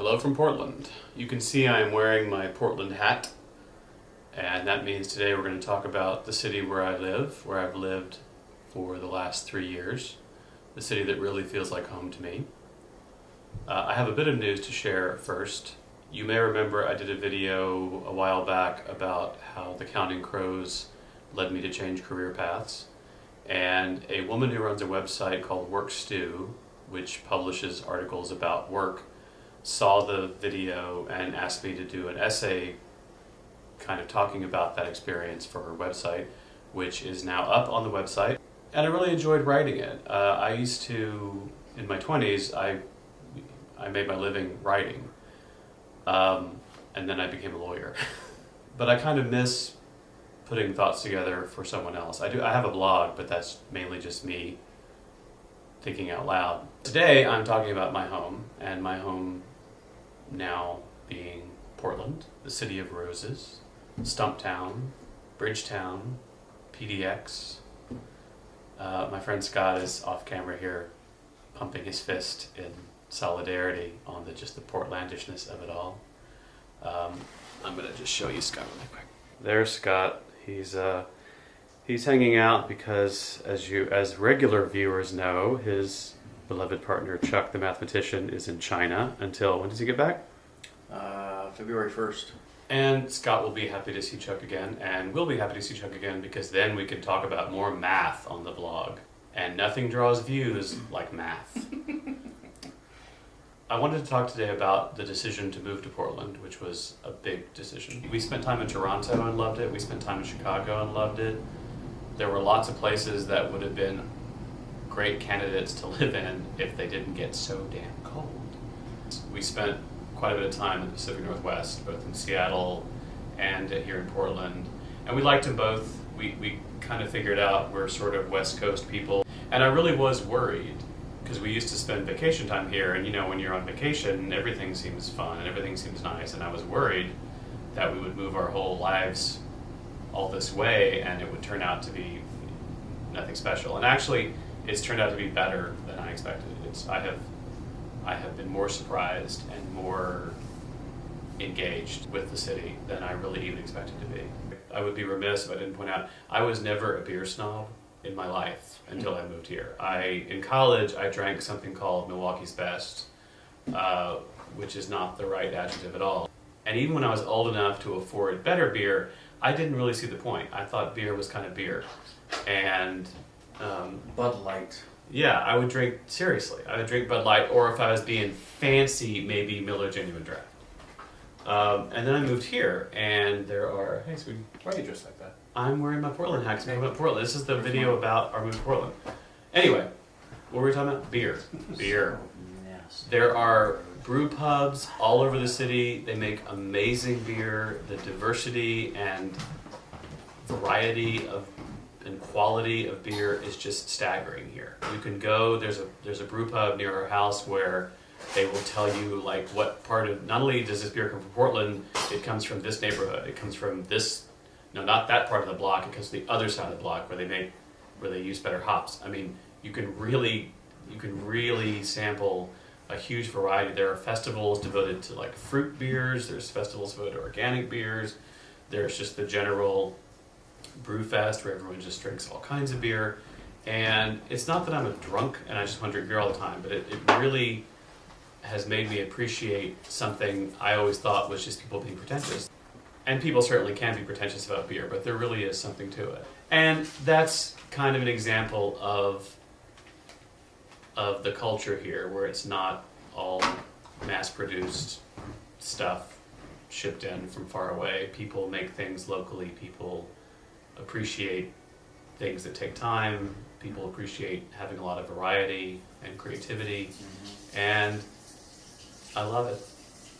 Hello from Portland. You can see I am wearing my Portland hat, and that means today we're going to talk about the city where I live, where I've lived for the last 3 years, the city that really feels like home to me. I have a bit of news to share first. You may remember I did a video a while back about how the Counting Crows led me to change career paths, and a woman who runs a website called WorkStew, which publishes articles about work, saw the video and asked me to do an essay kind of talking about that experience for her website, which is now up on the website. And I really enjoyed writing it. I used to, in my 20s, I made my living writing. And then I became a lawyer. But I kind of miss putting thoughts together for someone else. I have a blog, but that's mainly just me thinking out loud. Today I'm talking about my home, and my home now being Portland, the city of roses, Stumptown, Bridgetown, PDX. My friend Scott is off camera here pumping his fist in solidarity on just the Portlandishness of it all. I'm going to just show you Scott really quick. There's Scott. He's hanging out because, as regular viewers know, his beloved partner Chuck the mathematician is in China until, when does he get back? February 1st. And Scott will be happy to see Chuck again, and we'll be happy to see Chuck again, because then we can talk about more math on the blog. And nothing draws views like math. I wanted to talk today about the decision to move to Portland, which was a big decision. We spent time in Toronto and loved it. We spent time in Chicago and loved it. There were lots of places that would have been great candidates to live in if they didn't get so damn cold. We spent quite a bit of time in the Pacific Northwest, both in Seattle and here in Portland. And we liked them both. We kind of figured out we're sort of West Coast people. And I really was worried, because we used to spend vacation time here, and you know, when you're on vacation, everything seems fun and everything seems nice, and I was worried that we would move our whole lives all this way and it would turn out to be nothing special. And actually, it's turned out to be better than I expected. I have been more surprised and more engaged with the city than I really even expected to be. I would be remiss if I didn't point out, I was never a beer snob in my life until I moved here. In college, I drank something called Milwaukee's Best, which is not the right adjective at all. And even when I was old enough to afford better beer, I didn't really see the point. I thought beer was kind of beer. And Bud Light. yeah, I would drink, seriously, I would drink Bud Light, or if I was being fancy, maybe Miller Genuine Draft. And then I moved here, and there are, hey sweetie. Why are you dressed like that? I'm wearing my Portland hat because we're talking about Portland. This is the video about our move to Portland. Anyway, what were we talking about? Beer. Beer. Yes. There are brew pubs all over the city. They make amazing beer. The diversity and variety and quality of beer is just staggering here. You can go, there's a brew pub near our house where they will tell you like what part of, not only does this beer come from Portland, it comes from this neighborhood, it comes from this, no, not that part of the block, it comes from the other side of the block where they use better hops. I mean, you can really sample a huge variety. There are festivals devoted to like fruit beers, there's festivals devoted to organic beers, there's just the general brew fest where everyone just drinks all kinds of beer. And it's not that I'm a drunk and I just want to drink beer all the time, but it really has made me appreciate something I always thought was just people being pretentious. And people certainly can be pretentious about beer, but there really is something to it. And that's kind of an example of the culture here, where it's not all mass-produced stuff shipped in from far away. People make things locally. People appreciate things that take time. People appreciate having a lot of variety and creativity. And I love it.